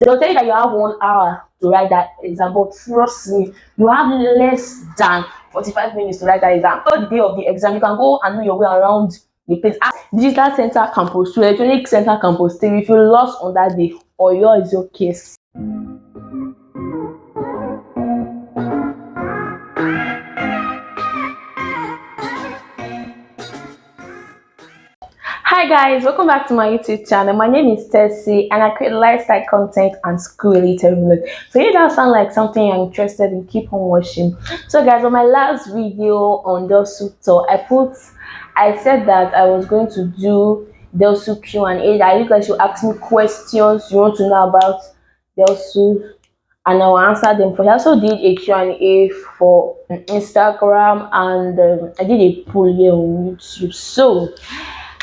They'll tell you that you have 1 hour to write that exam, but trust me, you have less than 45 minutes to write that exam. On the day of the exam, you can go and know your way around the place. Ask Digital Center Campus 2, Electronic Center Campus 3. If you lost on that day, or yours is your case. Hi guys, welcome back to my YouTube channel. My name is Tessie and I create lifestyle content and school related videos. So if that sounds like something you're interested in, keep on watching. So guys, on my last video on Delsu tour, I said that I was going to do Delsu Q&A. I think that you ask me questions you want to know about Delsu and I will answer them for you. I also did a Q&A for Instagram and I did a poll here on YouTube. So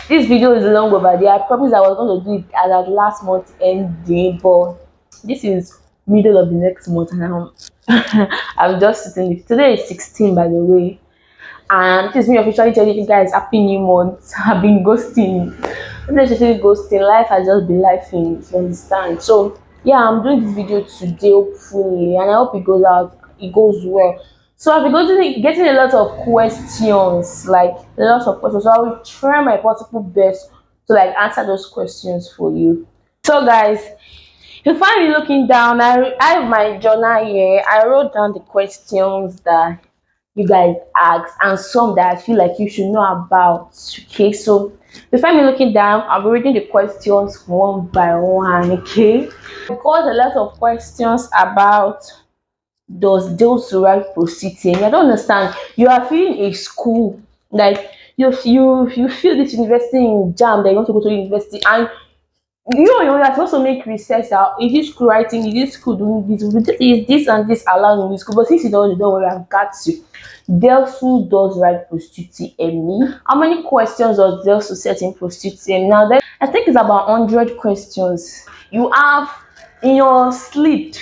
this video is long overdue. I promised I was going to do it at last month ending, but this is middle of the next month and I'm just sitting. Today is 16, by the way, and this is me officially telling you guys happy new month. I've been ghosting. Not necessarily ghosting. Life has just been life, you understand? So yeah, I'm doing this video today, hopefully, and I hope it goes out. It goes well. So I've been getting a lot of questions, like a lot of questions. So I will try my possible best to like answer those questions for you. So guys, if you find me looking down, I have my journal here. I wrote down the questions that you guys asked and some that I feel like you should know about. Okay, so if you find me looking down, I'll be reading the questions one by one. Okay, because a lot of questions about does Delsu write proceeding. I don't understand. You are feeling a school like you feel this university in jam that you want to go to university, and you have also make research out. Is this school writing? Is this school doing this? Is this and this allowed in this school? But since you don't worry, I've got you. Delsu does write Postume. How many questions does Delsu set in Postume? Now, I think it's about 100 questions. You have in your sleep.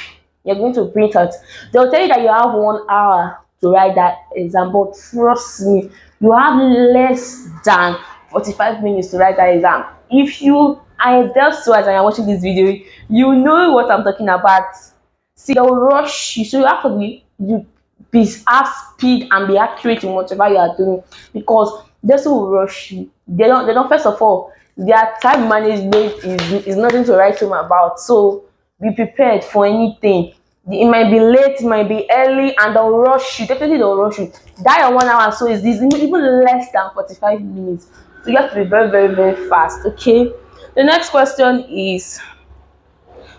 You're going to print out. They'll tell you that you have 1 hour to write that exam, but trust me, you have less than 45 minutes to write that exam. If you are Delsu and you're watching this video, you know what I'm talking about. See, they'll rush you, so you have to have speed and be accurate in whatever you are doing, because Delsu will rush you. They don't. First of all, their time management is nothing to write home about. So be prepared for anything. It might be late, it might be early, and they'll rush you. Definitely they'll rush you. That 1 hour, so is this even less than 45 minutes. So you have to be very, very, very fast. Okay. The next question is,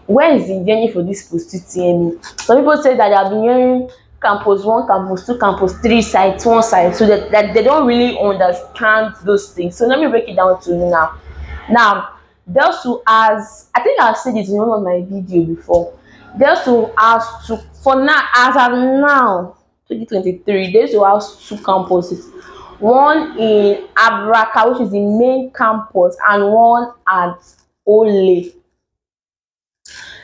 where is the venue for this post-UTME? Some people say that they have been hearing campus 1, campus 2, campus 3, site 1, site 2, that they don't really understand those things. So let me break it down to you now. Now, Delsu has, I think I've said it in one of my videos before. Delsu has two, for now, as of now, 2023, Delsu has 2 campuses. One in Abraka, which is the main campus, and one at Ole.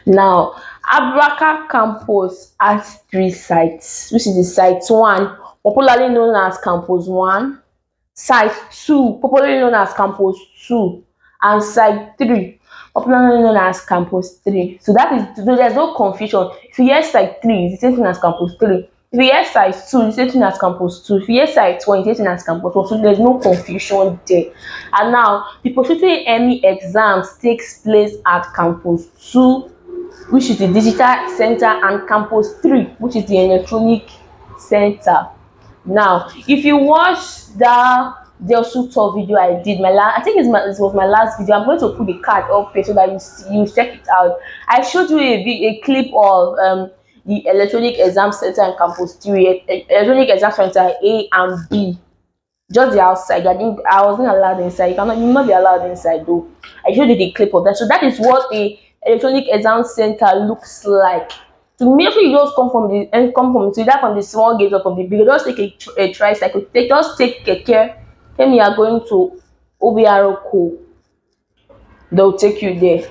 Now, Abraka campus has 3 sites, which is the site 1, popularly known as campus 1, site 2, popularly known as campus 2, and site 3, popularly known as campus 3. So that is, there's no confusion. If you hear site 3, it's the same thing as campus 3. If you hear site 2, it's the same thing as campus 2. If you hear site 1, it's the same thing as campus 1. So there's no confusion there. And now, the UTME exams takes place at campus 2, which is the digital center, and campus 3, which is the electronic center. Now, if you watch the Delsu tour video I did, I think it was my last video. I'm going to put the card up here so that you check it out. I showed you a clip of the electronic exam center and campus 3, electronic exam center A and B. Just the outside. I wasn't allowed inside. You will not be allowed inside though. I showed you the clip of that. So that is what the electronic exam center looks like. To make sure you just come from the small gate or from the big, just take a tricycle. Just take care. Tell me you are going to Obiaroko. They'll take you there.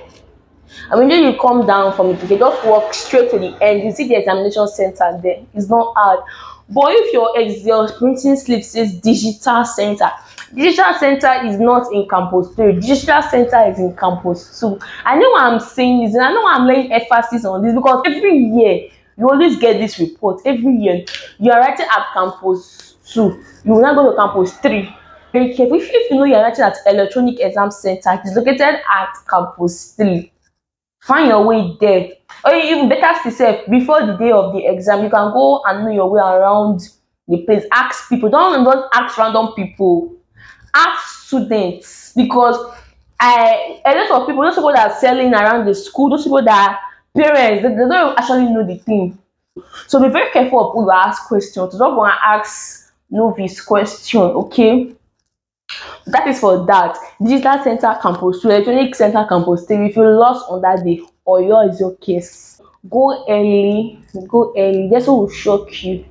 And when you come down from it, you just walk straight to the end. You see the examination center there. It's not hard. But if your printing slip says digital center, Digital center is not in campus 3. Digital center is in campus 2. I know why I'm saying this, and I know why I'm laying emphasis on this, because every year you always get this report. Every year you are writing at campus 2, you will not go to campus 3. Very careful. If you know you are writing at electronic exam center, it is located at campus 3. Find your way there. Or even better still sef, before the day of the exam, you can go and know your way around the place. Ask people. Don't ask random people. Ask students, because a lot of people, those people that are selling around the school, those people that are parents, they don't actually know the thing. So be very careful of who you ask questions. Don't go and ask novice question, okay? That is for that. Digital center campus 2, electronic center campus 3. If you lost on that day, or yours is your case, go early. Go early. That's what will shock you.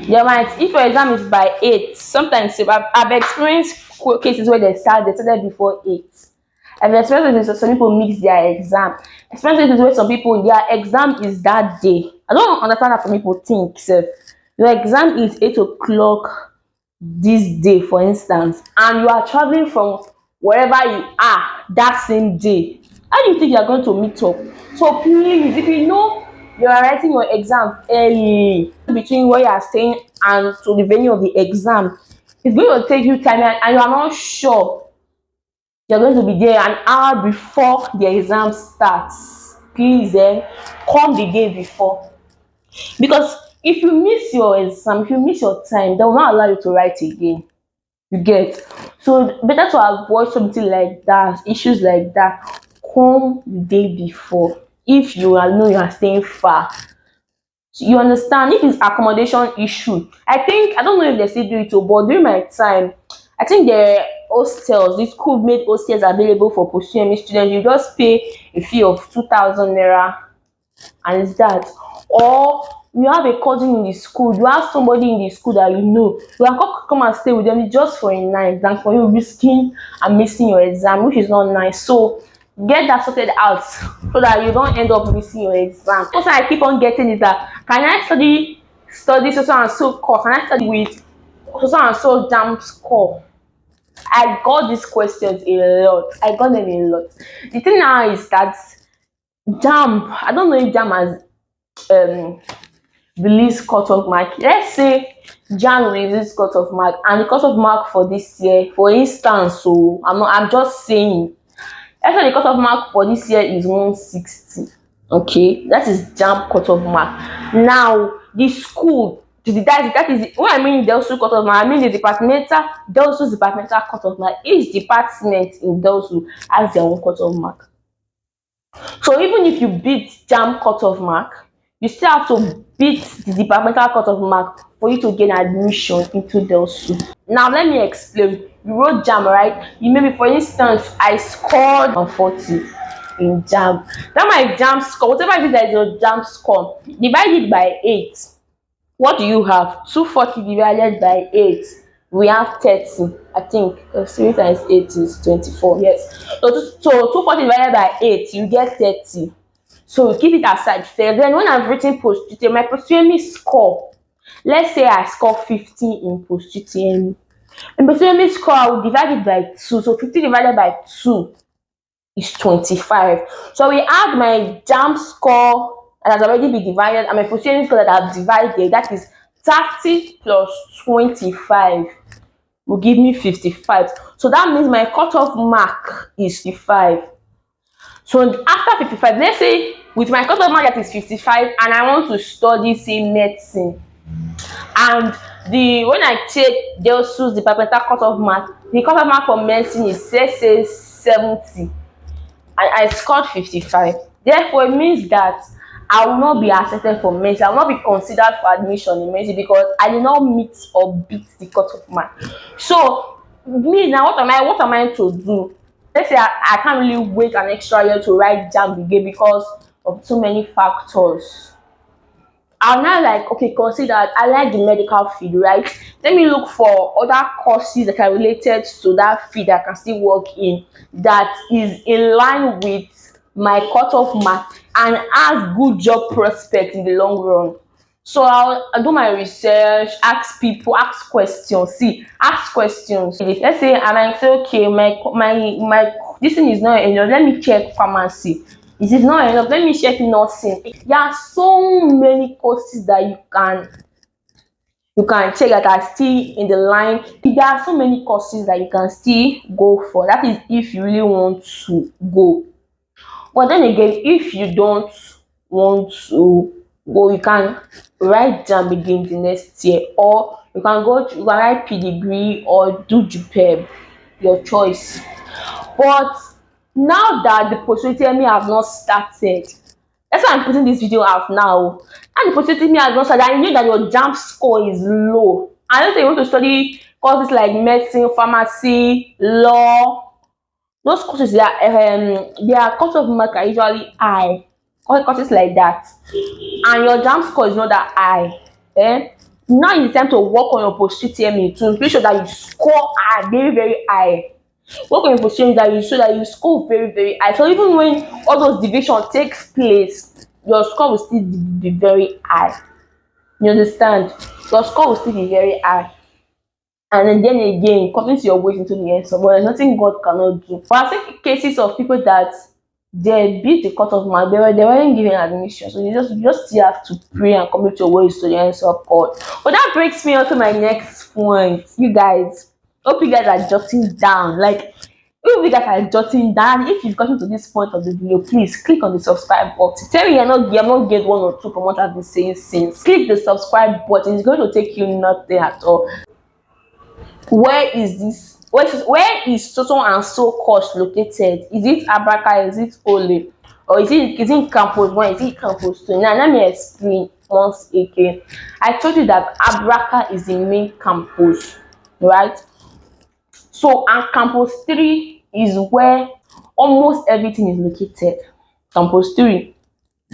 You might, if your exam is by 8, sometimes I've experienced cases where they started before 8. I've experienced some people mix their exam. Especially where some people their exam is that day. I don't understand how some people think. So your exam is 8 o'clock this day, for instance, and you are traveling from wherever you are that same day. How do you think you are going to meet up? So please, if you know you are writing your exam early, between where you are staying and to the venue of the exam, it's going to take you time, and you are not sure you're going to be there an hour before the exam starts. Please, come the day before, because if you miss your exam, if you miss your time, they will not allow you to write again. You get? So better to avoid something like that, issues like that. Come the day before. If you are know you are staying far, you understand. If it's accommodation issue, I don't know if they still do it, but during my time, I think the hostels, the school made hostels available for Postume students. You just pay a fee of 2,000 naira, and it's that. Or you have a cousin in the school, you have somebody in the school that you can come and stay with them just for a night than for you risking and missing your exam, which is not nice. So get that sorted out so that you don't end up missing your exam. Also, I keep on getting is that, can I study so and so course? Can I study with so and so jam score? I got these questions a lot. I got them a lot. The thing now is that jam, I don't know if jam has um release cutoff mark. Let's say Jan release cutoff mark, and the cutoff mark for this year, for instance, so I'm just saying, actually the cutoff mark for this year is 160. Okay, that is jam cutoff mark. Now the school, that is when I mean Delsu cutoff mark, I mean the departmental, Delsu's departmental cutoff mark. Each department in Delsu has their own cutoff mark. So even if you beat jam cutoff mark, you still have to beat the departmental cutoff mark for you to gain admission into Delsu. Now let me explain. You wrote jam, right? You maybe, for instance, I scored 40 in jam. Now my jam score, whatever it is that is your jam score, divide it by 8. What do you have? 240 divided by 8. We have 30. I think 3 times 8 is 24. Yes. So 240 divided by 8, you get 30. So keep it aside first. Then when I've written post-UTME, my post-UTME score, let's say I score 50 in post-UTME. And post-UTME score, I will divide it by 2. So 50 divided by 2 is 25. So we add my jam score that has already been divided and my post-UTME score that I've divided, that is 30 plus 25 will give me 55. So that means my cutoff mark is 55. So after 55, let's say with my cutoff mark that is 55 and I want to study, say, medicine, and when I check Delsu's departmental cutoff mark, the cutoff mark for medicine is, let's say, 70, and I scored 55. Therefore it means that I will not be accepted for medicine. I will not be considered for admission in medicine because I did not meet or beat the cutoff mark. So me now, what am I to do? Let's say I can't really wait an extra year to write jam again because of too many factors. I'm now like, okay, consider I like the medical field, right? Let me look for other courses that are related to that field that I can still work in, that is in line with my cutoff mark and has good job prospects in the long run. So I'll do my research, ask people, ask questions. See, ask questions. Let's say, and I say, okay, my this thing is not enough. Let me check pharmacy. Is it not enough? Let me check nursing. There are so many courses that you can check that are still in the line. There are so many courses that you can still go for. That is if you really want to go. But then again, if you don't want to go, you can write jam again the next year, or you can write P degree or do JUPEB, your choice. But now that the post UTME have not started, that's why I'm putting this video out now. And the post UTME has not started, I know that your jam score is low. I don't think you want to study courses like medicine, pharmacy, law. Those courses, their course of mark are usually high. Courses like that, and your jam score is not that high. Now it's time to work on your post UTME to make sure that you score high, very very high. Work on your post UTME that you so that you score very very high. So even when all those division takes place, your score will still be very high. You understand? Your score will still be very high. And then again, commit your weight into the answer. But there's nothing God cannot do. But I think cases of people that they beat the cut of mark, they weren't given admission. So you just still have to pray and commit your ways to the answer of God. But that brings me on to my next point. You guys, hope you guys are jotting down. Like, if you guys are jotting down, if you've gotten to this point of the video, please click on the subscribe button. Tell me you're not get one or two from what I've been saying since. Click the subscribe button. It's going to take you nothing at all. Where is this? Where is so and so course located? Is it Abraka? Is it Ole? Or is it campus one? Is it campus two? Now let me explain once again. I told you that Abraka is the main campus, right? So and campus three is where almost everything is located. Campus three.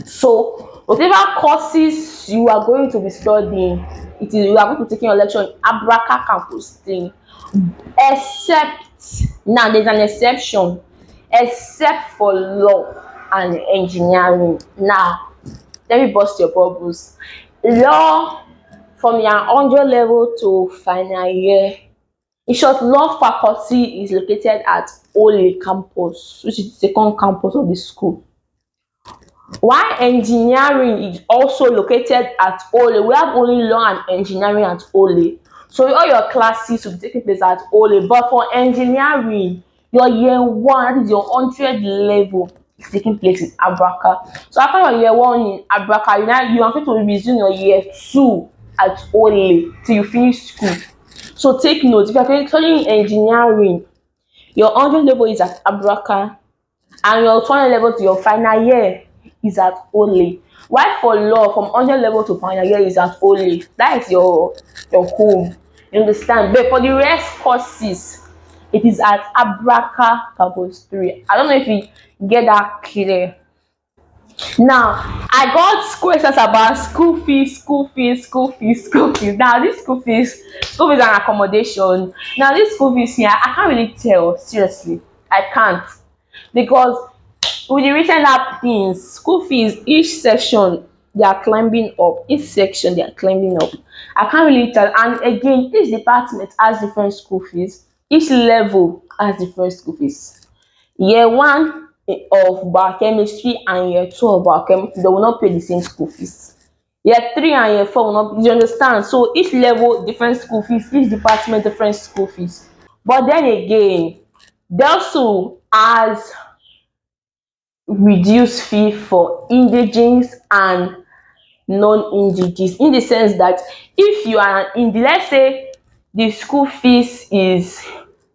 So whatever courses you are going to be studying, you are going to be taking your lecture in Abraka campus 3, except now there's an exception, except for law and engineering. Now let me bust your bubbles. Law, from your 100 level to final year, in short, law faculty is located at Ole campus, which is the second campus of the school. While engineering is also located at Ole, we have only law and engineering at Ole. So all your classes will be taking place at Ole. But for engineering, your year one, that is your 100 level, is taking place in Abraka. So after your year one in Abraka, you are going to resume your year two at Ole till you finish school. So take note, if you are studying engineering, your 100 level is at Abraka, and your 200 level to your final year is at Ole. While for law, from 100 level to final year is at Ole. That is your home. You understand? But for the rest courses, it is at Abraka campus 3. I don't know if you get that clear. Now, I got questions about school fees, school fees, school fees, school fees. Now, this school fees and accommodation. Now, this school fees here, I can't really tell. Seriously, I can't, because with the recent happenings, school fees, each section they are climbing up. Each section they are climbing up. I can't really tell. And again, each department has different school fees. Each level has different school fees. Year one of biochemistry and year two of biochemistry, they will not pay the same school fees. Year three and year four will not. You understand? So each level different school fees, each department different school fees. But then again, Delsu has reduced fee for indigenous and non-indigenous, in the sense that if you are in the, let's say the school fees is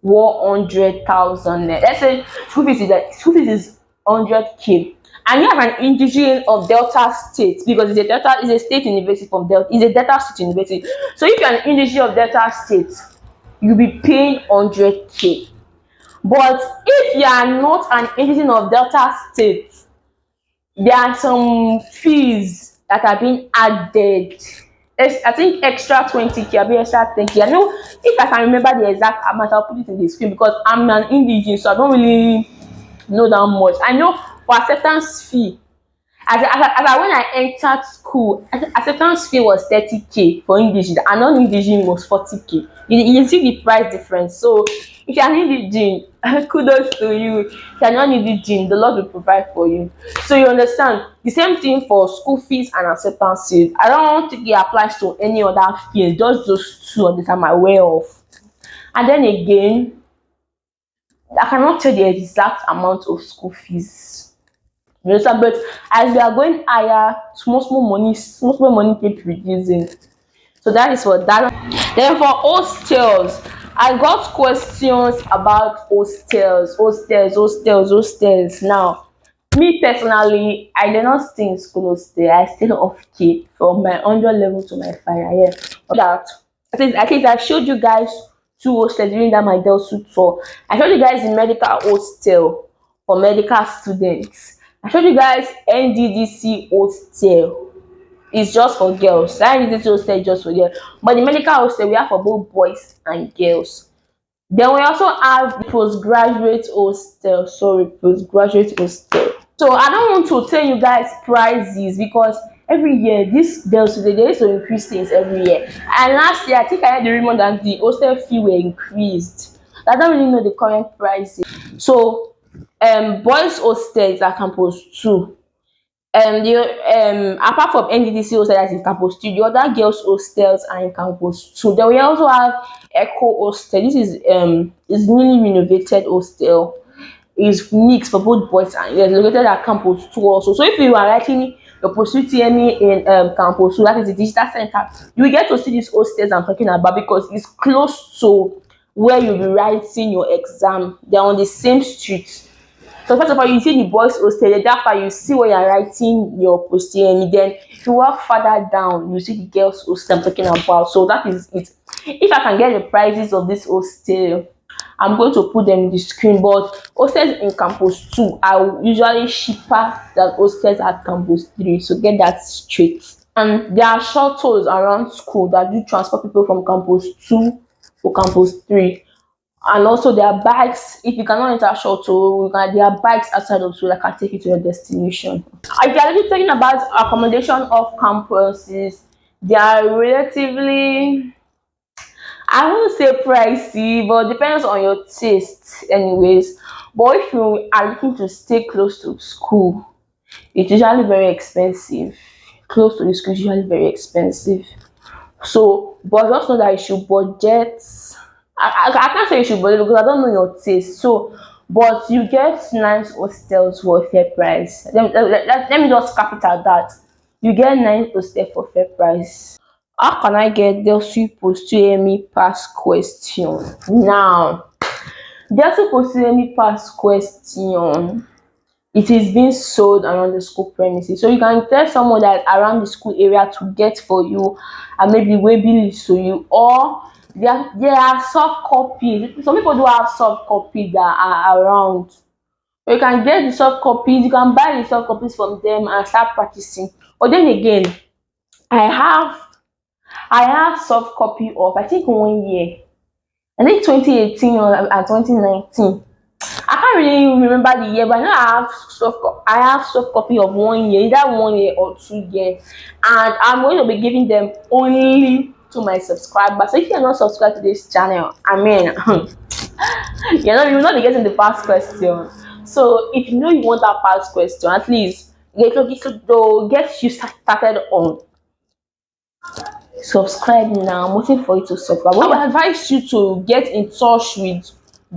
100,000. Let's say school fees is 100K, and you have an indigenous of Delta State, because it's a state university from Delta, it's a Delta State university. So if you're an indigenous of Delta State, you'll be paying 100K. But if you are not an indigenous of Delta State, there are some fees that are being added. I think extra 20K, I mean extra 10K. I know, if I can remember the exact amount, I'll put it in the screen, because I'm an indigenous, so I don't really know that much. I know for acceptance fee, When I entered school, acceptance fee was 30K for English, and non-English was 40K. You see the price difference. So if you are English, kudos to you. If you are non-English, the Lord will provide for you. So you understand the same thing for school fees and acceptance fees. I don't think it applies to any other field, just those two that I'm aware of. And then again, I cannot tell the exact amount of school fees. You understand? But as we are going higher, small small money keep reducing. So that is for that. Then for hostels, I got questions about hostels. Now, me personally, I did not stay in school hostel. I stayed off key from my 100 level to my final year. That at least I showed you guys two hostels during that my Delsu tour. I showed you guys the medical hostel for medical students. I showed you guys NDDC hostel. It's just for girls. That NDDC hostel is just for girls. But the medical hostel we have for both boys and girls. Then we also have the postgraduate hostel. Sorry, postgraduate hostel. So I don't want to tell you guys prices because every year this Delsu they used to increase things every year. And last year I think I heard the rumor that the hostel fee were increased. I don't really know the current prices. So boys hostels at campus 2. The apart from NDDC hostel that is in campus 2, the other girls hostels are in campus 2. Then we also have Echo hostel. This is newly renovated hostel. Is mixed for both boys and girls, located at campus 2 also. So if you are writing your post UTME in campus 2, that is the digital center, you will get to see these hostels I'm talking about because it's close to where you'll be writing your exam. They're on the same street. So first of all, you see the boys hostel, then after you see where you're writing your post UTME. Then if you walk further down, you see the girls hostel I'm talking about. So that is it. If I can get the prices of this hostel, I'm going to put them in the screen, but hostels in campus 2 are usually cheaper than hostels at campus 3. So get that straight. And there are shuttles around school that do transport people from campus 2 to campus 3. And also there are bikes. If you cannot enter shuttle, there are bikes outside of school that can take you to your destination. If you are really talking about accommodation off campuses, they are relatively, I won't say pricey, but depends on your taste anyways. But if you are looking to stay close to school, it's usually very expensive. Close to the school is usually very expensive. So, but just know that you should budget. I can't say you should budget because I don't know your taste. So, but you get nice hostels for a fair price. Let me just cap it at that. You get nice hostel for fair price. How can I get Delsu Postume pass question? Now, Delsu Postume pass question. It is being sold around the school premises. So you can tell someone that around the school area to get for you and maybe wait to you, or there are soft copies. Some people do have soft copies that are around. So you can get the soft copies, you can buy the soft copies from them and start practicing. But then again, I have I have soft copy of I think 1 year. I think 2018 or 2019. I can't really remember the year, but I know I have soft copy of 1 year, either 1 year or 2 years, and I'm going to be giving them only to my subscribers. So if you're not subscribed to this channel, I mean, you will not be getting the past question. So if you know you want that past question, at least get you started on subscribe now. I'm waiting for you to subscribe. I would advise you to get in touch with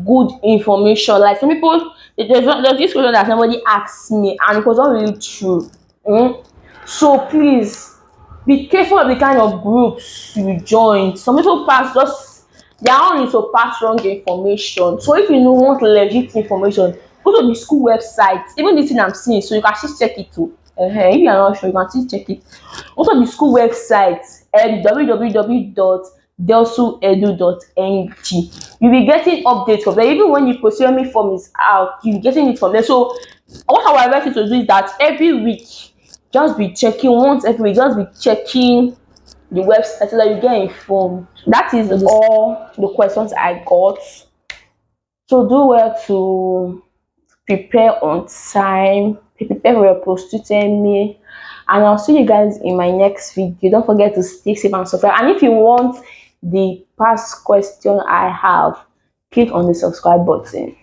good information. Like some people, there's this question that somebody asked me and it was not really true. So please be careful of the kind of groups you join. Some people pass just their own is to pass wrong information. So if you know want legit information, go to the school website. Even this thing I'm seeing, so you can still check it too. If you are not sure, you can still check it. Also the school website www.delsuedu.ng. You'll be getting updates from there. Even when the Postume form is out, you'll be getting it from there. So what I would advise you to do is that every week, just be checking once every week, just be checking the website so that you get informed. That is all the questions I got. So do well to prepare on time. prepare for your post UTME, and I'll see you guys in my next video. Don't forget to stay safe and subscribe. And if you want the past question I have, click on the subscribe button.